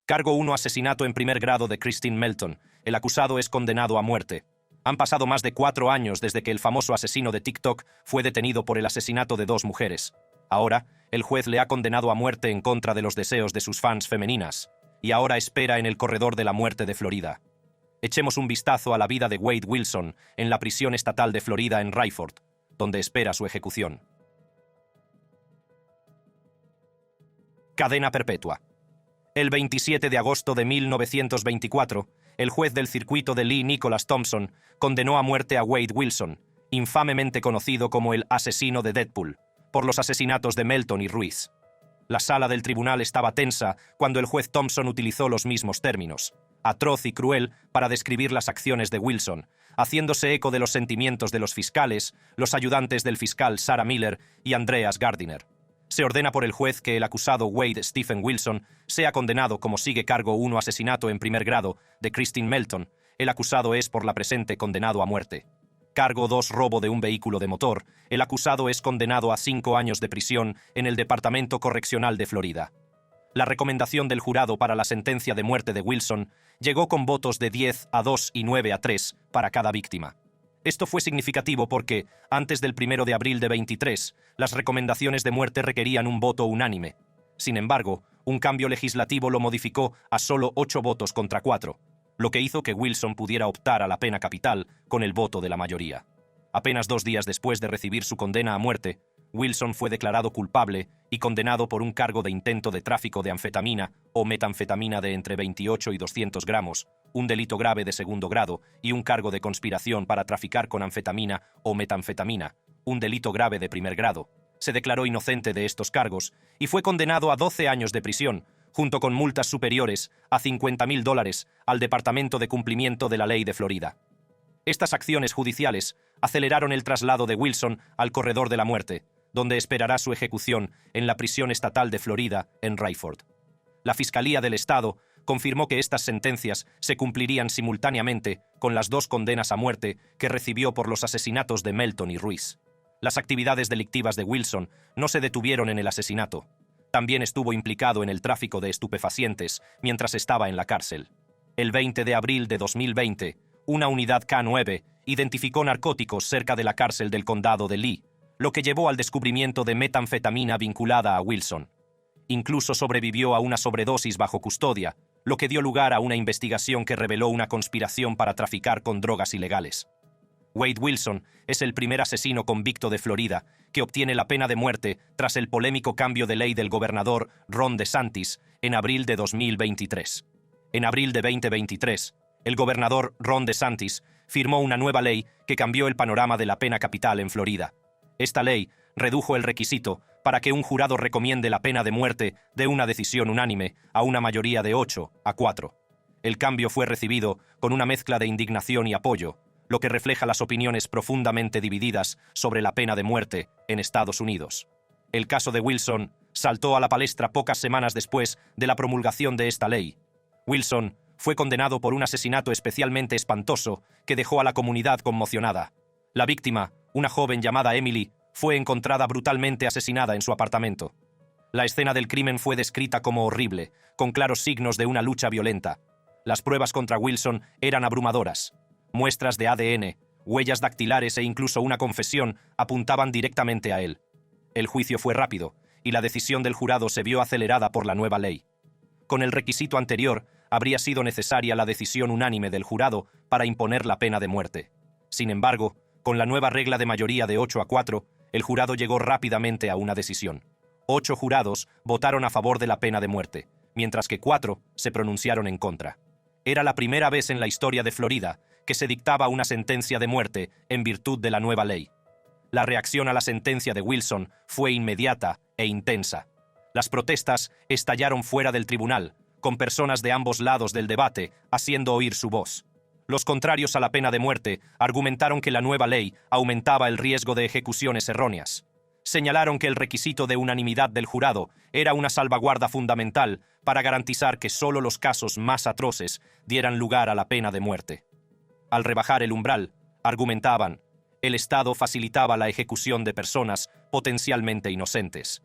Cargo 1: asesinato en primer grado de Christine Melton. El acusado es condenado a muerte. Han pasado más de 4 años desde que el famoso asesino de TikTok fue detenido por el asesinato de 2 mujeres. Ahora, el juez le ha condenado a muerte en contra de los deseos de sus fans femeninas, y ahora espera en el corredor de la muerte de Florida. Echemos un vistazo a la vida de Wade Wilson en la prisión estatal de Florida en Rayford, donde espera su ejecución. Cadena perpetua. El 27 de agosto de 1924, el juez del circuito de Lee, Nicholas Thompson, condenó a muerte a Wade Wilson, infamemente conocido como el asesino de Deadpool, por los asesinatos de Melton y Ruiz. La sala del tribunal estaba tensa cuando el juez Thompson utilizó los mismos términos, atroz y cruel, para describir las acciones de Wilson, haciéndose eco de los sentimientos de los fiscales, los ayudantes del fiscal Sarah Miller y Andreas Gardiner. Se ordena por el juez que el acusado Wade Stephen Wilson sea condenado como sigue: cargo 1: asesinato en primer grado de Christine Melton. El acusado es por la presente condenado a muerte. Cargo 2: robo de un vehículo de motor. El acusado es condenado a 5 años de prisión en el Departamento Correccional de Florida. La recomendación del jurado para la sentencia de muerte de Wilson llegó con votos de 10 a 2 y 9 a 3 para cada víctima. Esto fue significativo porque, antes del 1 de abril de 23, las recomendaciones de muerte requerían un voto unánime. Sin embargo, un cambio legislativo lo modificó a solo 8 votos contra 4, lo que hizo que Wilson pudiera optar a la pena capital con el voto de la mayoría. Apenas 2 días después de recibir su condena a muerte, Wilson fue declarado culpable y condenado por un cargo de intento de tráfico de anfetamina o metanfetamina de entre 28 y 200 gramos, un delito grave de segundo grado, y un cargo de conspiración para traficar con anfetamina o metanfetamina, un delito grave de primer grado. Se declaró inocente de estos cargos y fue condenado a 12 años de prisión, junto con multas superiores a $50,000 al Departamento de Cumplimiento de la Ley de Florida. Estas acciones judiciales aceleraron el traslado de Wilson al corredor de la muerte, donde esperará su ejecución en la prisión estatal de Florida en Rayford. La Fiscalía del Estado confirmó que estas sentencias se cumplirían simultáneamente con las 2 condenas a muerte que recibió por los asesinatos de Melton y Ruiz. Las actividades delictivas de Wilson no se detuvieron en el asesinato. También estuvo implicado en el tráfico de estupefacientes mientras estaba en la cárcel. El 20 de abril de 2020, una unidad K9 identificó narcóticos cerca de la cárcel del condado de Lee, lo que llevó al descubrimiento de metanfetamina vinculada a Wilson. Incluso sobrevivió a una sobredosis bajo custodia, lo que dio lugar a una investigación que reveló una conspiración para traficar con drogas ilegales. Wade Wilson es el primer asesino convicto de Florida que obtiene la pena de muerte tras el polémico cambio de ley del gobernador Ron DeSantis en abril de 2023. En abril de 2023, el gobernador Ron DeSantis firmó una nueva ley que cambió el panorama de la pena capital en Florida. Esta ley redujo el requisito para que un jurado recomiende la pena de muerte de una decisión unánime a una mayoría de 8 a 4. El cambio fue recibido con una mezcla de indignación y apoyo, lo que refleja las opiniones profundamente divididas sobre la pena de muerte en Estados Unidos. El caso de Wilson saltó a la palestra pocas semanas después de la promulgación de esta ley. Wilson fue condenado por un asesinato especialmente espantoso que dejó a la comunidad conmocionada. La víctima, una joven llamada Emily, fue encontrada brutalmente asesinada en su apartamento. La escena del crimen fue descrita como horrible, con claros signos de una lucha violenta. Las pruebas contra Wilson eran abrumadoras. Muestras de ADN, huellas dactilares e incluso una confesión apuntaban directamente a él. El juicio fue rápido, y la decisión del jurado se vio acelerada por la nueva ley. Con el requisito anterior, habría sido necesaria la decisión unánime del jurado para imponer la pena de muerte. Sin embargo, con la nueva regla de mayoría de 8 a 4, el jurado llegó rápidamente a una decisión. 8 jurados votaron a favor de la pena de muerte, mientras que 4 se pronunciaron en contra. Era la primera vez en la historia de Florida que se dictaba una sentencia de muerte en virtud de la nueva ley. La reacción a la sentencia de Wilson fue inmediata e intensa. Las protestas estallaron fuera del tribunal, con personas de ambos lados del debate haciendo oír su voz. Los contrarios a la pena de muerte argumentaron que la nueva ley aumentaba el riesgo de ejecuciones erróneas. Señalaron que el requisito de unanimidad del jurado era una salvaguarda fundamental para garantizar que solo los casos más atroces dieran lugar a la pena de muerte. Al rebajar el umbral, argumentaban, el Estado facilitaba la ejecución de personas potencialmente inocentes.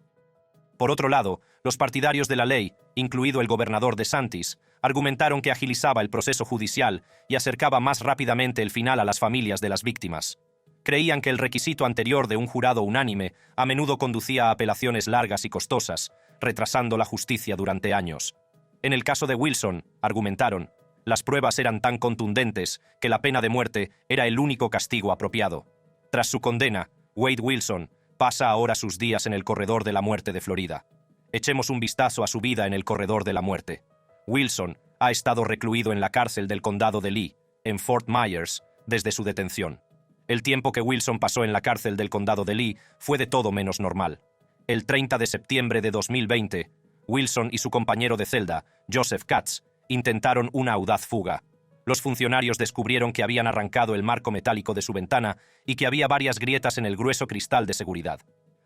Por otro lado, los partidarios de la ley, incluido el gobernador DeSantis, argumentaron que agilizaba el proceso judicial y acercaba más rápidamente el final a las familias de las víctimas. Creían que el requisito anterior de un jurado unánime a menudo conducía a apelaciones largas y costosas, retrasando la justicia durante años. En el caso de Wilson, argumentaron, las pruebas eran tan contundentes que la pena de muerte era el único castigo apropiado. Tras su condena, Wade Wilson pasa ahora sus días en el corredor de la muerte de Florida. Echemos un vistazo a su vida en el corredor de la muerte. Wilson ha estado recluido en la cárcel del condado de Lee, en Fort Myers, desde su detención. El tiempo que Wilson pasó en la cárcel del condado de Lee fue de todo menos normal. El 30 de septiembre de 2020, Wilson y su compañero de celda, Joseph Katz, intentaron una audaz fuga. Los funcionarios descubrieron que habían arrancado el marco metálico de su ventana y que había varias grietas en el grueso cristal de seguridad.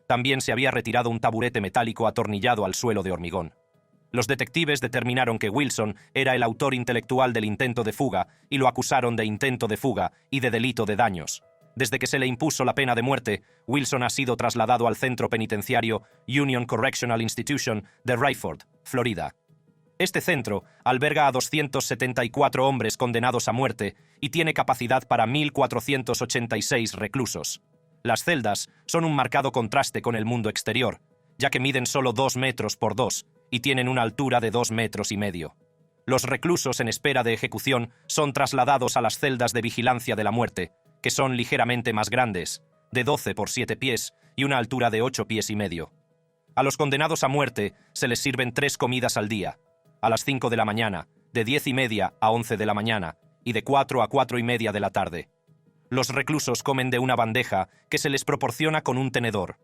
También se había retirado un taburete metálico atornillado al suelo de hormigón. Los detectives determinaron que Wilson era el autor intelectual del intento de fuga y lo acusaron de intento de fuga y de delito de daños. Desde que se le impuso la pena de muerte, Wilson ha sido trasladado al centro penitenciario Union Correctional Institution de Rayford, Florida. Este centro alberga a 274 hombres condenados a muerte y tiene capacidad para 1.486 reclusos. Las celdas son un marcado contraste con el mundo exterior, ya que miden solo 2 metros por 2 y tienen una altura de 2,5 metros. Los reclusos en espera de ejecución son trasladados a las celdas de vigilancia de la muerte, que son ligeramente más grandes, de 12 por 7 pies y una altura de 8,5 pies. A los condenados a muerte se les sirven 3 comidas al día, a las 5 de la mañana, de 10:30 a 11 de la mañana y de 4 a 4:30 de la tarde. Los reclusos comen de una bandeja que se les proporciona con un tenedor.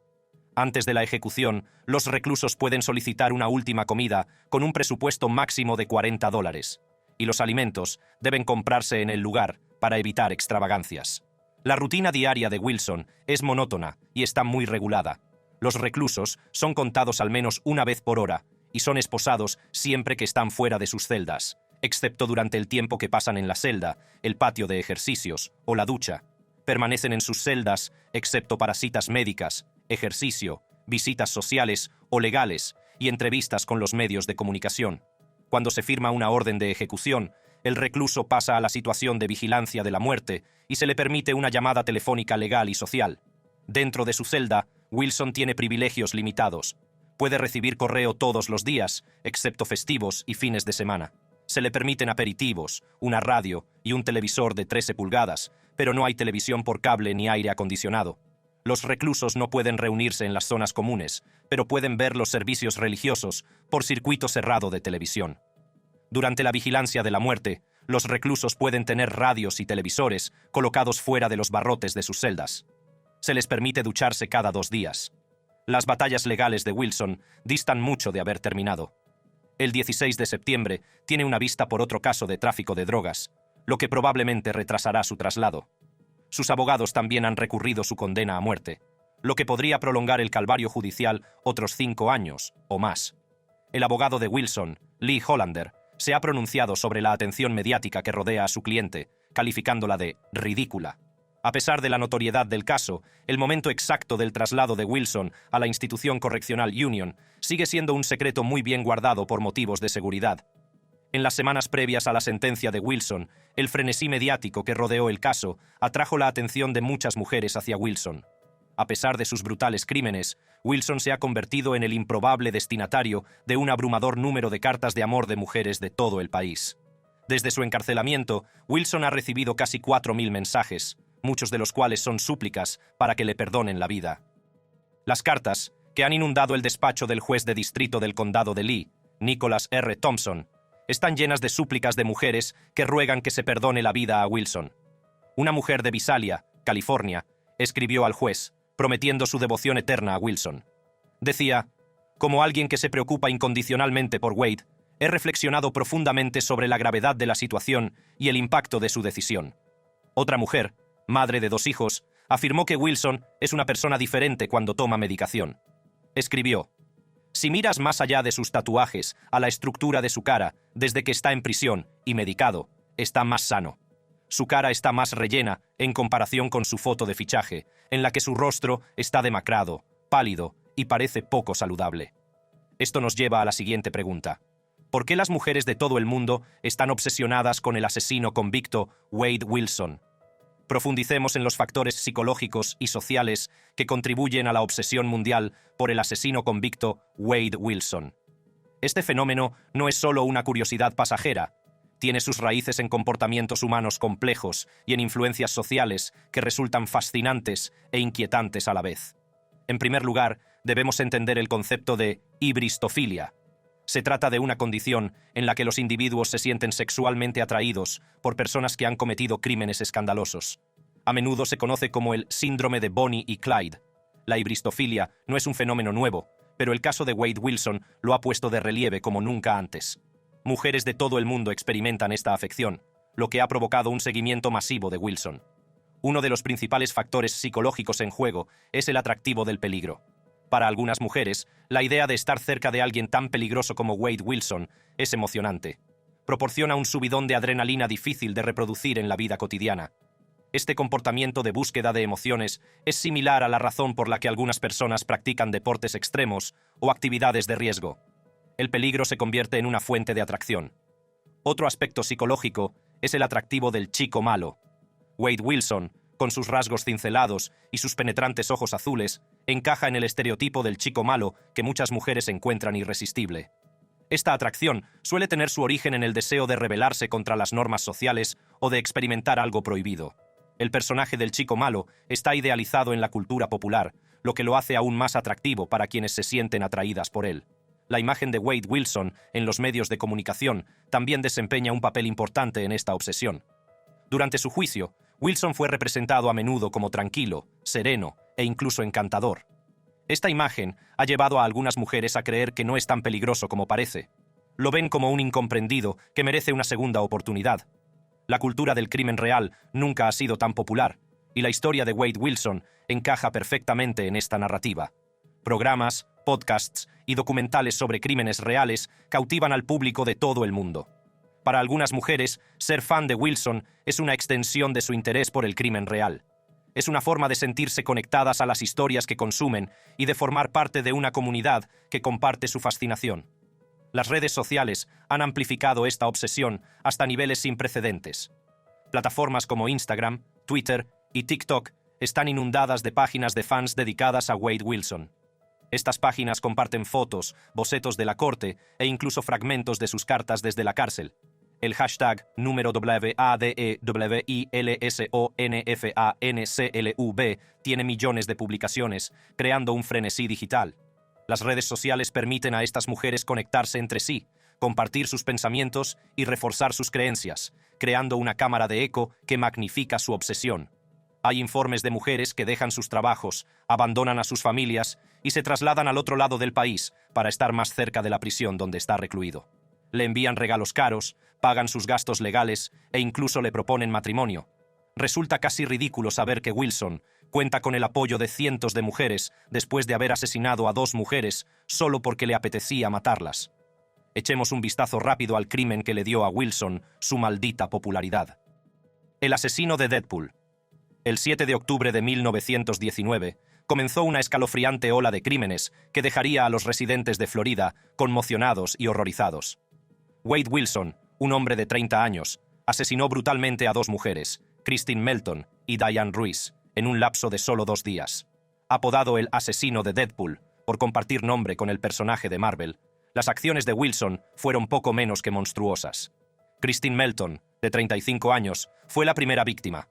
Antes de la ejecución, los reclusos pueden solicitar una última comida con un presupuesto máximo de $40, y los alimentos deben comprarse en el lugar para evitar extravagancias. La rutina diaria de Wilson es monótona y está muy regulada. Los reclusos son contados al menos una vez por hora y son esposados siempre que están fuera de sus celdas, excepto durante el tiempo que pasan en la celda, el patio de ejercicios o la ducha. Permanecen en sus celdas, excepto para citas médicas, ejercicio, visitas sociales o legales y entrevistas con los medios de comunicación. Cuando se firma una orden de ejecución, el recluso pasa a la situación de vigilancia de la muerte y se le permite una llamada telefónica legal y social. Dentro de su celda, Wilson tiene privilegios limitados. Puede recibir correo todos los días, excepto festivos y fines de semana. Se le permiten aperitivos, una radio y un televisor de 13 pulgadas, pero no hay televisión por cable ni aire acondicionado. Los reclusos no pueden reunirse en las zonas comunes, pero pueden ver los servicios religiosos por circuito cerrado de televisión. Durante la vigilancia de la muerte, los reclusos pueden tener radios y televisores colocados fuera de los barrotes de sus celdas. Se les permite ducharse cada 2 días. Las batallas legales de Wilson distan mucho de haber terminado. El 16 de septiembre tiene una vista por otro caso de tráfico de drogas, lo que probablemente retrasará su traslado. Sus abogados también han recurrido su condena a muerte, lo que podría prolongar el calvario judicial otros 5 años o más. El abogado de Wilson, Lee Hollander, se ha pronunciado sobre la atención mediática que rodea a su cliente, calificándola de ridícula. A pesar de la notoriedad del caso, el momento exacto del traslado de Wilson a la institución correccional Union sigue siendo un secreto muy bien guardado por motivos de seguridad. En las semanas previas a la sentencia de Wilson, el frenesí mediático que rodeó el caso atrajo la atención de muchas mujeres hacia Wilson. A pesar de sus brutales crímenes, Wilson se ha convertido en el improbable destinatario de un abrumador número de cartas de amor de mujeres de todo el país. Desde su encarcelamiento, Wilson ha recibido casi 4.000 mensajes, muchos de los cuales son súplicas para que le perdonen la vida. Las cartas, que han inundado el despacho del juez de distrito del condado de Lee, Nicholas R. Thompson, están llenas de súplicas de mujeres que ruegan que se perdone la vida a Wilson. Una mujer de Visalia, California, escribió al juez, prometiendo su devoción eterna a Wilson. Decía, como alguien que se preocupa incondicionalmente por Wade, he reflexionado profundamente sobre la gravedad de la situación y el impacto de su decisión. Otra mujer, madre de 2 hijos, afirmó que Wilson es una persona diferente cuando toma medicación. Escribió, si miras más allá de sus tatuajes a la estructura de su cara desde que está en prisión y medicado, está más sano. Su cara está más rellena en comparación con su foto de fichaje, en la que su rostro está demacrado, pálido y parece poco saludable. Esto nos lleva a la siguiente pregunta. ¿Por qué las mujeres de todo el mundo están obsesionadas con el asesino convicto Wade Wilson? Profundicemos en los factores psicológicos y sociales que contribuyen a la obsesión mundial por el asesino convicto Wade Wilson. Este fenómeno no es solo una curiosidad pasajera. Tiene sus raíces en comportamientos humanos complejos y en influencias sociales que resultan fascinantes e inquietantes a la vez. En primer lugar, debemos entender el concepto de hibristofilia. Se trata de una condición en la que los individuos se sienten sexualmente atraídos por personas que han cometido crímenes escandalosos. A menudo se conoce como el síndrome de Bonnie y Clyde. La hibristofilia no es un fenómeno nuevo, pero el caso de Wade Wilson lo ha puesto de relieve como nunca antes. Mujeres de todo el mundo experimentan esta afección, lo que ha provocado un seguimiento masivo de Wilson. Uno de los principales factores psicológicos en juego es el atractivo del peligro. Para algunas mujeres, la idea de estar cerca de alguien tan peligroso como Wade Wilson es emocionante. Proporciona un subidón de adrenalina difícil de reproducir en la vida cotidiana. Este comportamiento de búsqueda de emociones es similar a la razón por la que algunas personas practican deportes extremos o actividades de riesgo. El peligro se convierte en una fuente de atracción. Otro aspecto psicológico es el atractivo del chico malo. Wade Wilson, con sus rasgos cincelados y sus penetrantes ojos azules, encaja en el estereotipo del chico malo que muchas mujeres encuentran irresistible. Esta atracción suele tener su origen en el deseo de rebelarse contra las normas sociales o de experimentar algo prohibido. El personaje del chico malo está idealizado en la cultura popular, lo que lo hace aún más atractivo para quienes se sienten atraídas por él. La imagen de Wade Wilson en los medios de comunicación también desempeña un papel importante en esta obsesión. Durante su juicio, Wilson fue representado a menudo como tranquilo, sereno e incluso encantador. Esta imagen ha llevado a algunas mujeres a creer que no es tan peligroso como parece. Lo ven como un incomprendido que merece una segunda oportunidad. La cultura del crimen real nunca ha sido tan popular, y la historia de Wade Wilson encaja perfectamente en esta narrativa. Programas, podcasts y documentales sobre crímenes reales cautivan al público de todo el mundo. Para algunas mujeres, ser fan de Wilson es una extensión de su interés por el crimen real. Es una forma de sentirse conectadas a las historias que consumen y de formar parte de una comunidad que comparte su fascinación. Las redes sociales han amplificado esta obsesión hasta niveles sin precedentes. Plataformas como Instagram, Twitter y TikTok están inundadas de páginas de fans dedicadas a Wade Wilson. Estas páginas comparten fotos, bocetos de la corte e incluso fragmentos de sus cartas desde la cárcel. El hashtag número WADEWILSONFANCLV tiene millones de publicaciones, creando un frenesí digital. Las redes sociales permiten a estas mujeres conectarse entre sí, compartir sus pensamientos y reforzar sus creencias, creando una cámara de eco que magnifica su obsesión. Hay informes de mujeres que dejan sus trabajos, abandonan a sus familias y se trasladan al otro lado del país para estar más cerca de la prisión donde está recluido. Le envían regalos caros, pagan sus gastos legales e incluso le proponen matrimonio. Resulta casi ridículo saber que Wilson cuenta con el apoyo de cientos de mujeres después de haber asesinado a 2 mujeres solo porque le apetecía matarlas. Echemos un vistazo rápido al crimen que le dio a Wilson su maldita popularidad. El asesino de Deadpool. El 7 de octubre de 1919 comenzó una escalofriante ola de crímenes que dejaría a los residentes de Florida conmocionados y horrorizados. Wade Wilson, un hombre de 30 años, asesinó brutalmente a 2 mujeres, Christine Melton y Diane Ruiz, en un lapso de solo 2 días. Apodado el asesino de Deadpool, por compartir nombre con el personaje de Marvel, las acciones de Wilson fueron poco menos que monstruosas. Christine Melton, de 35 años, fue la primera víctima.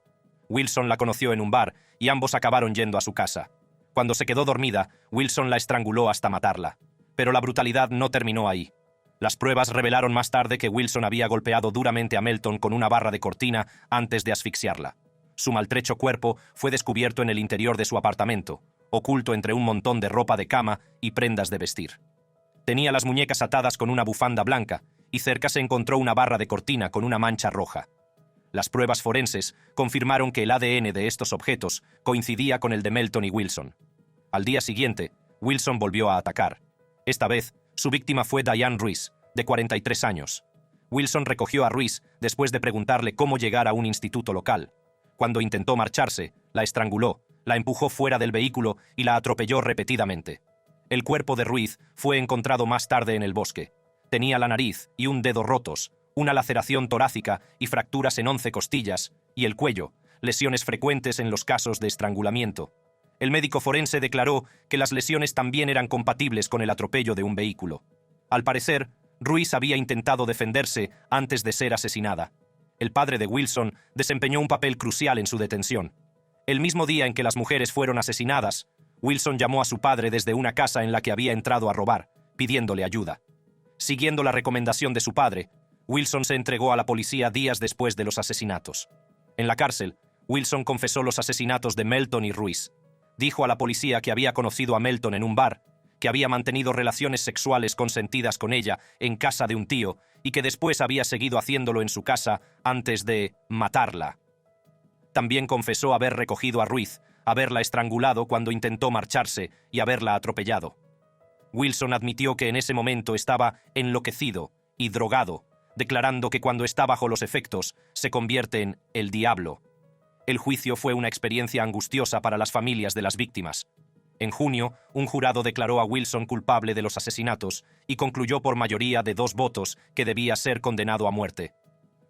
Wilson la conoció en un bar y ambos acabaron yendo a su casa. Cuando se quedó dormida, Wilson la estranguló hasta matarla. Pero la brutalidad no terminó ahí. Las pruebas revelaron más tarde que Wilson había golpeado duramente a Melton con una barra de cortina antes de asfixiarla. Su maltrecho cuerpo fue descubierto en el interior de su apartamento, oculto entre un montón de ropa de cama y prendas de vestir. Tenía las muñecas atadas con una bufanda blanca y cerca se encontró una barra de cortina con una mancha roja. Las pruebas forenses confirmaron que el ADN de estos objetos coincidía con el de Melton y Wilson. Al día siguiente, Wilson volvió a atacar. Esta vez, su víctima fue Diane Ruiz, de 43 años. Wilson recogió a Ruiz después de preguntarle cómo llegar a un instituto local. Cuando intentó marcharse, la estranguló, la empujó fuera del vehículo y la atropelló repetidamente. El cuerpo de Ruiz fue encontrado más tarde en el bosque. Tenía la nariz y un dedo rotos, una laceración torácica y fracturas en 11 costillas, y el cuello, lesiones frecuentes en los casos de estrangulamiento. El médico forense declaró que las lesiones también eran compatibles con el atropello de un vehículo. Al parecer, Ruiz había intentado defenderse antes de ser asesinada. El padre de Wilson desempeñó un papel crucial en su detención. El mismo día en que las mujeres fueron asesinadas, Wilson llamó a su padre desde una casa en la que había entrado a robar, pidiéndole ayuda. Siguiendo la recomendación de su padre, Wilson se entregó a la policía días después de los asesinatos. En la cárcel, Wilson confesó los asesinatos de Melton y Ruiz. Dijo a la policía que había conocido a Melton en un bar, que había mantenido relaciones sexuales consentidas con ella en casa de un tío y que después había seguido haciéndolo en su casa antes de matarla. También confesó haber recogido a Ruiz, haberla estrangulado cuando intentó marcharse y haberla atropellado. Wilson admitió que en ese momento estaba enloquecido y drogado, declarando que cuando está bajo los efectos se convierte en el diablo. El juicio fue una experiencia angustiosa para las familias de las víctimas. En junio, un jurado declaró a Wilson culpable de los asesinatos y concluyó por mayoría de 2 votos que debía ser condenado a muerte.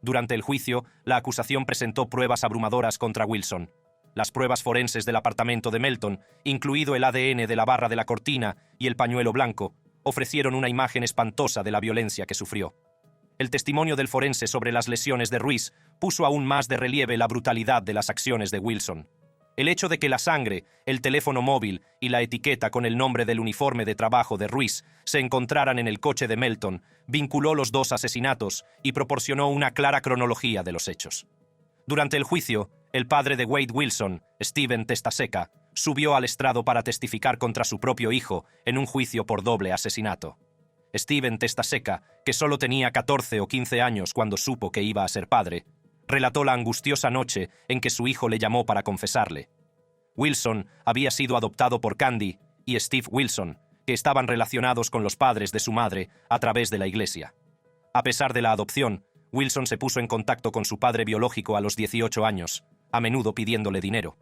Durante el juicio, la acusación presentó pruebas abrumadoras contra Wilson. Las pruebas forenses del apartamento de Melton, incluido el ADN de la barra de la cortina y el pañuelo blanco, ofrecieron una imagen espantosa de la violencia que sufrió. El testimonio del forense sobre las lesiones de Ruiz puso aún más de relieve la brutalidad de las acciones de Wilson. El hecho de que la sangre, el teléfono móvil y la etiqueta con el nombre del uniforme de trabajo de Ruiz se encontraran en el coche de Melton vinculó los 2 asesinatos y proporcionó una clara cronología de los hechos. Durante el juicio, el padre de Wade Wilson, Steven Testaseca, subió al estrado para testificar contra su propio hijo en un juicio por doble asesinato. Steven Testaseca, que solo tenía 14 o 15 años cuando supo que iba a ser padre, relató la angustiosa noche en que su hijo le llamó para confesarle. Wilson había sido adoptado por Candy y Steve Wilson, que estaban relacionados con los padres de su madre a través de la iglesia. A pesar de la adopción, Wilson se puso en contacto con su padre biológico a los 18 años, a menudo pidiéndole dinero.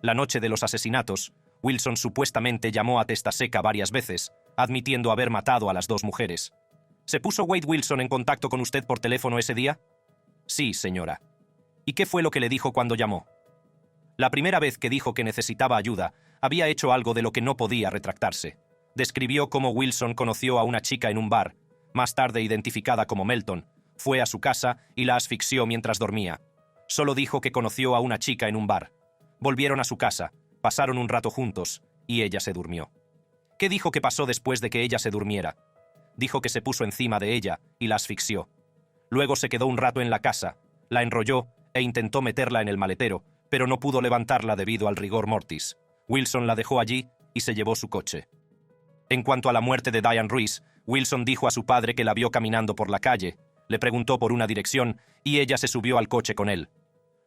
La noche de los asesinatos, Wilson supuestamente llamó a Testaseca varias veces, admitiendo haber matado a las 2 mujeres. ¿Se puso Wade Wilson en contacto con usted por teléfono ese día? Sí, señora. ¿Y qué fue lo que le dijo cuando llamó? La primera vez que dijo que necesitaba ayuda, había hecho algo de lo que no podía retractarse. Describió cómo Wilson conoció a una chica en un bar, más tarde identificada como Melton, fue a su casa y la asfixió mientras dormía. Solo dijo que conoció a una chica en un bar. Volvieron a su casa, pasaron un rato juntos, y ella se durmió. ¿Qué dijo que pasó después de que ella se durmiera? Dijo que se puso encima de ella y la asfixió. Luego se quedó un rato en la casa, la enrolló e intentó meterla en el maletero, pero no pudo levantarla debido al rigor mortis. Wilson la dejó allí y se llevó su coche. En cuanto a la muerte de Diane Ruiz, Wilson dijo a su padre que la vio caminando por la calle, le preguntó por una dirección y ella se subió al coche con él.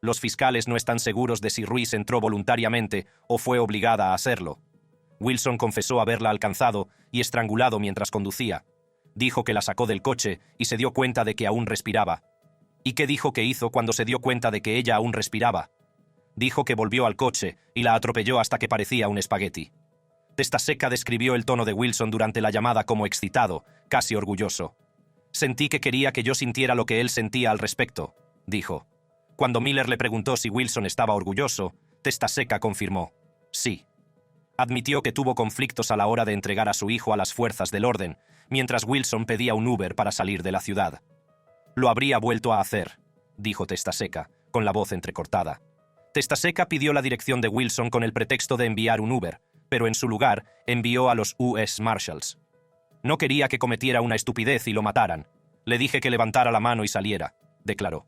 Los fiscales no están seguros de si Ruiz entró voluntariamente o fue obligada a hacerlo. Wilson confesó haberla alcanzado y estrangulado mientras conducía. Dijo que la sacó del coche y se dio cuenta de que aún respiraba. ¿Y qué dijo que hizo cuando se dio cuenta de que ella aún respiraba? Dijo que volvió al coche y la atropelló hasta que parecía un espagueti. Testaseca describió el tono de Wilson durante la llamada como excitado, casi orgulloso. Sentí que quería que yo sintiera lo que él sentía al respecto, dijo. Cuando Miller le preguntó si Wilson estaba orgulloso, Testaseca confirmó, sí. Admitió que tuvo conflictos a la hora de entregar a su hijo a las fuerzas del orden, mientras Wilson pedía un Uber para salir de la ciudad. Lo habría vuelto a hacer, dijo Testaseca, con la voz entrecortada. Testaseca pidió la dirección de Wilson con el pretexto de enviar un Uber, pero en su lugar envió a los US Marshals. No quería que cometiera una estupidez y lo mataran. Le dije que levantara la mano y saliera, declaró.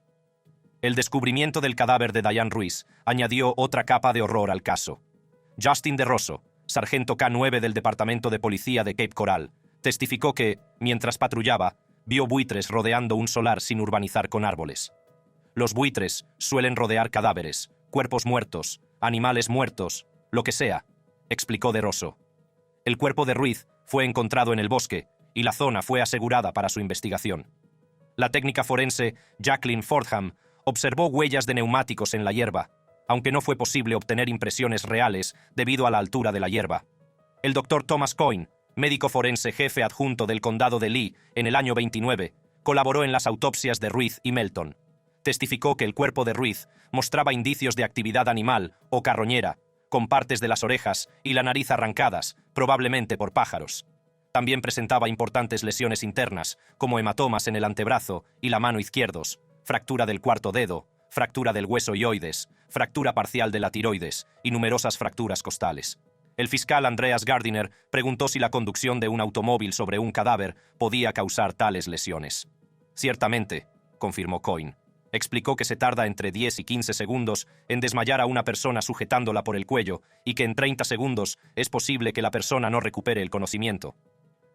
El descubrimiento del cadáver de Diane Ruiz añadió otra capa de horror al caso. Justin DeRosso, sargento K9 del Departamento de Policía de Cape Coral, testificó que, mientras patrullaba, vio buitres rodeando un solar sin urbanizar con árboles. Los buitres suelen rodear cadáveres, cuerpos muertos, animales muertos, lo que sea, explicó DeRosso. El cuerpo de Ruiz fue encontrado en el bosque y la zona fue asegurada para su investigación. La técnica forense Jacqueline Fordham observó huellas de neumáticos en la hierba, aunque no fue posible obtener impresiones reales debido a la altura de la hierba. El doctor Thomas Coyne, médico forense jefe adjunto del condado de Lee en el año 29, colaboró en las autopsias de Ruiz y Melton. Testificó que el cuerpo de Ruiz mostraba indicios de actividad animal o carroñera, con partes de las orejas y la nariz arrancadas, probablemente por pájaros. También presentaba importantes lesiones internas, como hematomas en el antebrazo y la mano izquierdos, fractura del cuarto dedo, fractura del hueso ioides, fractura parcial de la tiroides y numerosas fracturas costales. El fiscal Andreas Gardiner preguntó si la conducción de un automóvil sobre un cadáver podía causar tales lesiones. Ciertamente, confirmó Coyne. Explicó que se tarda entre 10 y 15 segundos en desmayar a una persona sujetándola por el cuello y que en 30 segundos es posible que la persona no recupere el conocimiento.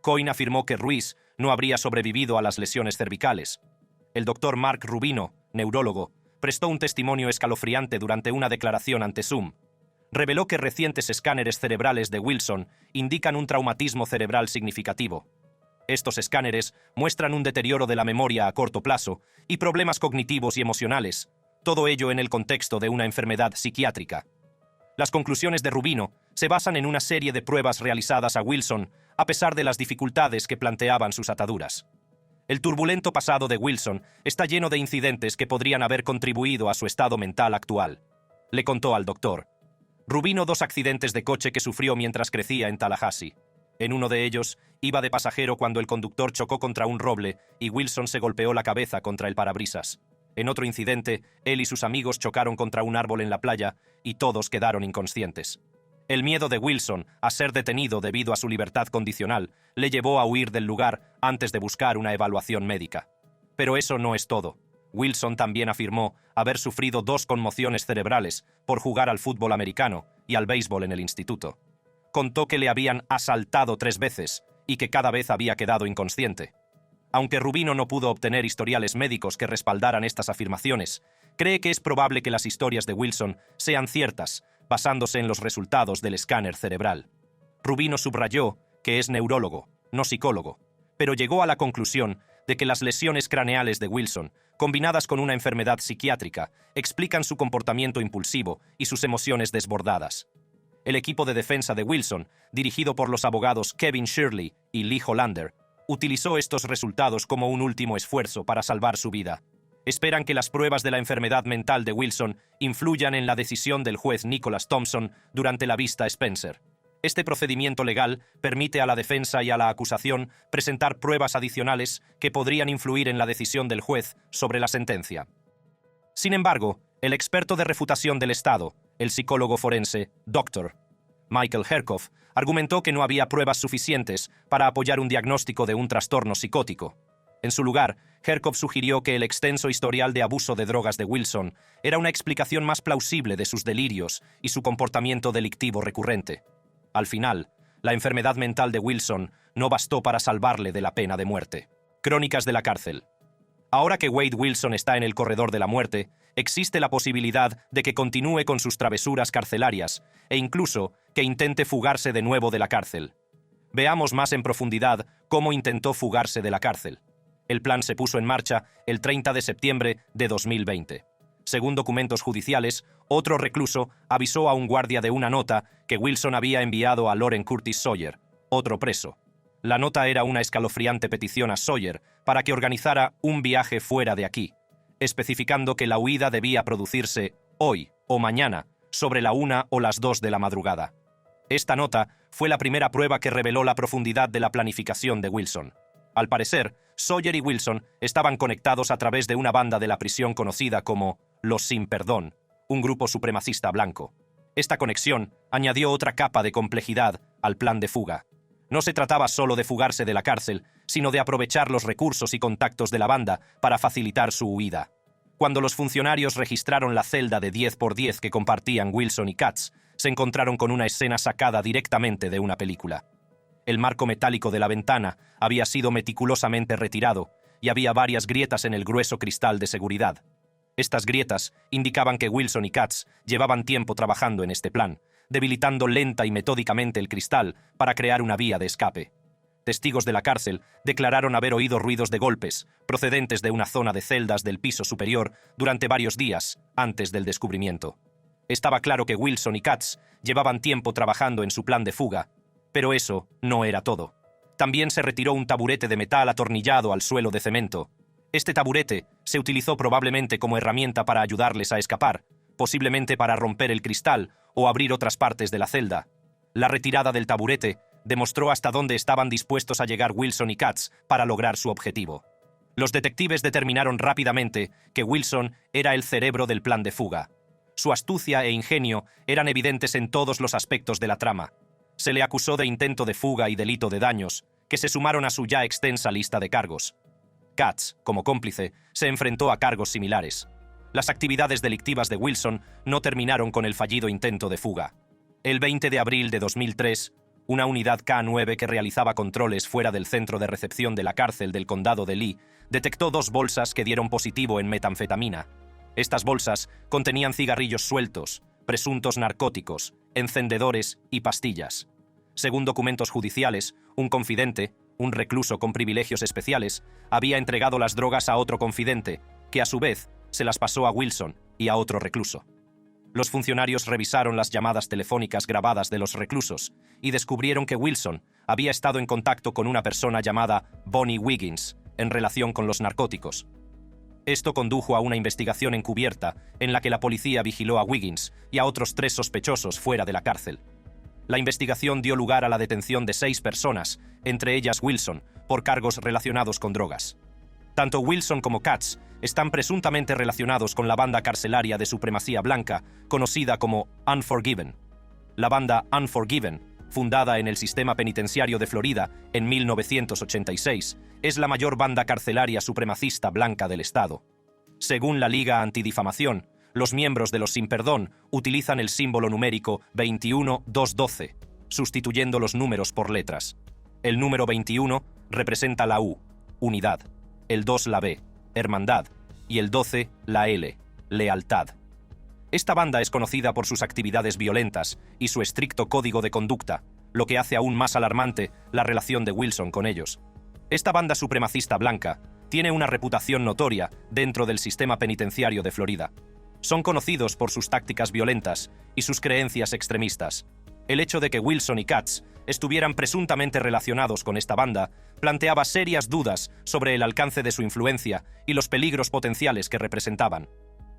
Coyne afirmó que Ruiz no habría sobrevivido a las lesiones cervicales. El doctor Mark Rubino, neurólogo, prestó un testimonio escalofriante durante una declaración ante Zoom. Reveló que recientes escáneres cerebrales de Wilson indican un traumatismo cerebral significativo. Estos escáneres muestran un deterioro de la memoria a corto plazo y problemas cognitivos y emocionales, todo ello en el contexto de una enfermedad psiquiátrica. Las conclusiones de Rubino se basan en una serie de pruebas realizadas a Wilson a pesar de las dificultades que planteaban sus ataduras. El turbulento pasado de Wilson está lleno de incidentes que podrían haber contribuido a su estado mental actual, le contó al doctor. Rubino 2 accidentes de coche que sufrió mientras crecía en Tallahassee. En uno de ellos, iba de pasajero cuando el conductor chocó contra un roble y Wilson se golpeó la cabeza contra el parabrisas. En otro incidente, él y sus amigos chocaron contra un árbol en la playa y todos quedaron inconscientes. El miedo de Wilson a ser detenido debido a su libertad condicional le llevó a huir del lugar antes de buscar una evaluación médica. Pero eso no es todo. Wilson también afirmó haber sufrido 2 conmociones cerebrales por jugar al fútbol americano y al béisbol en el instituto. Contó que le habían asaltado 3 veces y que cada vez había quedado inconsciente. Aunque Rubino no pudo obtener historiales médicos que respaldaran estas afirmaciones, cree que es probable que las historias de Wilson sean ciertas, basándose en los resultados del escáner cerebral. Rubino subrayó que es neurólogo, no psicólogo, pero llegó a la conclusión de que las lesiones craneales de Wilson, combinadas con una enfermedad psiquiátrica, explican su comportamiento impulsivo y sus emociones desbordadas. El equipo de defensa de Wilson, dirigido por los abogados Kevin Shirley y Lee Hollander, utilizó estos resultados como un último esfuerzo para salvar su vida. Esperan que las pruebas de la enfermedad mental de Wilson influyan en la decisión del juez Nicholas Thompson durante la vista Spencer. Este procedimiento legal permite a la defensa y a la acusación presentar pruebas adicionales que podrían influir en la decisión del juez sobre la sentencia. Sin embargo, el experto de refutación del Estado, el psicólogo forense, Dr. Michael Herkoff, argumentó que no había pruebas suficientes para apoyar un diagnóstico de un trastorno psicótico. En su lugar, Herkoff sugirió que el extenso historial de abuso de drogas de Wilson era una explicación más plausible de sus delirios y su comportamiento delictivo recurrente. Al final, la enfermedad mental de Wilson no bastó para salvarle de la pena de muerte. Crónicas de la cárcel. Ahora que Wade Wilson está en el corredor de la muerte, existe la posibilidad de que continúe con sus travesuras carcelarias e incluso que intente fugarse de nuevo de la cárcel. Veamos más en profundidad cómo intentó fugarse de la cárcel. El plan se puso en marcha el 30 de septiembre de 2020. Según documentos judiciales, otro recluso avisó a un guardia de una nota que Wilson había enviado a Loren Curtis Sawyer, otro preso. La nota era una escalofriante petición a Sawyer para que organizara un viaje fuera de aquí, especificando que la huida debía producirse hoy o mañana, sobre la 1 o las 2 de la madrugada. Esta nota fue la primera prueba que reveló la profundidad de la planificación de Wilson. Al parecer, Sawyer y Wilson estaban conectados a través de una banda de la prisión conocida como Los Sin Perdón, un grupo supremacista blanco. Esta conexión añadió otra capa de complejidad al plan de fuga. No se trataba solo de fugarse de la cárcel, sino de aprovechar los recursos y contactos de la banda para facilitar su huida. Cuando los funcionarios registraron la celda de 10x10 que compartían Wilson y Katz, se encontraron con una escena sacada directamente de una película. El marco metálico de la ventana había sido meticulosamente retirado y había varias grietas en el grueso cristal de seguridad. Estas grietas indicaban que Wilson y Katz llevaban tiempo trabajando en este plan, debilitando lenta y metódicamente el cristal para crear una vía de escape. Testigos de la cárcel declararon haber oído ruidos de golpes procedentes de una zona de celdas del piso superior durante varios días antes del descubrimiento. Estaba claro que Wilson y Katz llevaban tiempo trabajando en su plan de fuga, Pero eso no era todo. También se retiró un taburete de metal atornillado al suelo de cemento. Este taburete se utilizó probablemente como herramienta para ayudarles a escapar, posiblemente para romper el cristal o abrir otras partes de la celda. La retirada del taburete demostró hasta dónde estaban dispuestos a llegar Wilson y Katz para lograr su objetivo. Los detectives determinaron rápidamente que Wilson era el cerebro del plan de fuga. Su astucia e ingenio eran evidentes en todos los aspectos de la trama. Se le acusó de intento de fuga y delito de daños, que se sumaron a su ya extensa lista de cargos. Katz, como cómplice, se enfrentó a cargos similares. Las actividades delictivas de Wilson no terminaron con el fallido intento de fuga. El 20 de abril de 2003, una unidad K9 que realizaba controles fuera del centro de recepción de la cárcel del condado de Lee detectó 2 bolsas que dieron positivo en metanfetamina. Estas bolsas contenían cigarrillos sueltos, presuntos narcóticos, encendedores y pastillas. Según documentos judiciales, un confidente, un recluso con privilegios especiales, había entregado las drogas a otro confidente, que a su vez se las pasó a Wilson y a otro recluso. Los funcionarios revisaron las llamadas telefónicas grabadas de los reclusos y descubrieron que Wilson había estado en contacto con una persona llamada Bonnie Wiggins en relación con los narcóticos. Esto condujo a una investigación encubierta en la que la policía vigiló a Wiggins y a otros 3 sospechosos fuera de la cárcel. La investigación dio lugar a la detención de 6 personas, entre ellas Wilson, por cargos relacionados con drogas. Tanto Wilson como Katz están presuntamente relacionados con la banda carcelaria de supremacía blanca, conocida como Unforgiven. La banda Unforgiven, fundada en el sistema penitenciario de Florida en 1986, es la mayor banda carcelaria supremacista blanca del estado. Según la Liga Antidifamación, los miembros de los Sin Perdón utilizan el símbolo numérico 21-212, sustituyendo los números por letras. El número 21 representa la U, unidad, el 2 la B, hermandad, y el 12 la L, lealtad. Esta banda es conocida por sus actividades violentas y su estricto código de conducta, lo que hace aún más alarmante la relación de Wilson con ellos. Esta banda supremacista blanca tiene una reputación notoria dentro del sistema penitenciario de Florida. Son conocidos por sus tácticas violentas y sus creencias extremistas. El hecho de que Wilson y Katz estuvieran presuntamente relacionados con esta banda planteaba serias dudas sobre el alcance de su influencia y los peligros potenciales que representaban.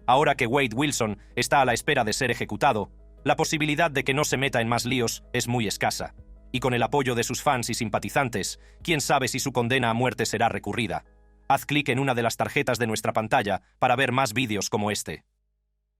Ahora que Wade Wilson está a la espera de ser ejecutado, la posibilidad de que no se meta en más líos es muy escasa. Y con el apoyo de sus fans y simpatizantes, quién sabe si su condena a muerte será recurrida. Haz clic en una de las tarjetas de nuestra pantalla para ver más vídeos como este.